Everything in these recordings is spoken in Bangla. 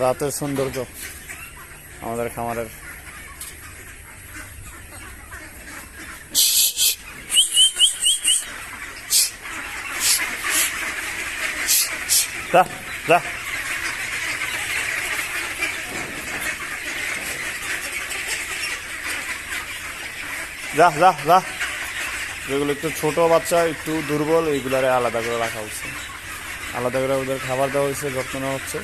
রাতের সৌন্দর্য আমাদের খামারের। যা যা যা যা যা। যেগুলো একটু ছোট বাচ্চা, একটু দুর্বল, এইগুলারে আলাদা করে রাখা হচ্ছে, আলাদা করে ওদের খাবার দেওয়া হয়েছে, যত্ন নেওয়া হচ্ছে।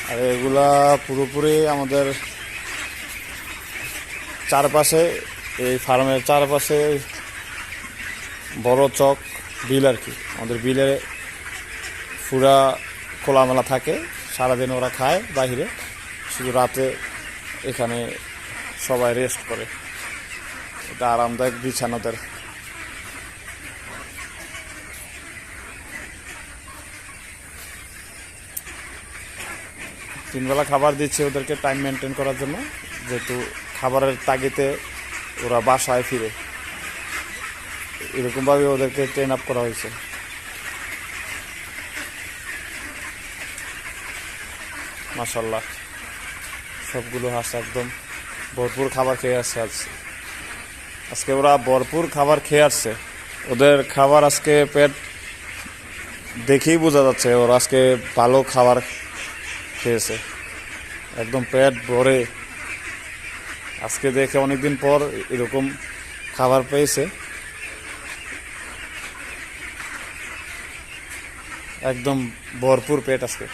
আর এগুলা পুরোপুরি আমাদের চারপাশে, এই ফার্মের চারপাশে বড় চক বিল আর কি। আমাদের বিলে পুরা খোলামেলা থাকে, সারাদিন ওরা খায় বাহিরে, শুধু রাতে এখানে সবাই রেস্ট করে। এটা আরামদায়ক বিছানাদের। তিনবেলা খাবার দিচ্ছে ওদেরকে টাইম মেনটেন করার জন্য, যেহেতু খাবারের তাগিদে ওরা বাসায় ফিরে, এরকমভাবে ওদেরকে ট্রেন আপ করা হয়েছে। মাশাআল্লাহ, সবগুলো হাঁস একদম ভরপুর খাবার খেয়ে আসছে। আজকে ওরা ভরপুর খাবার খেয়ে আসছে। ওদের খাবার আজকে পেট দেখেই বোঝা যাচ্ছে ওরা আজকে ভালো খাবার খেয়েছে, একদম পেট ভরে। আজকে দেখে অনেকদিন পর এরকম খাবার পেয়েছে, একদম ভরপুর পেট আজকে।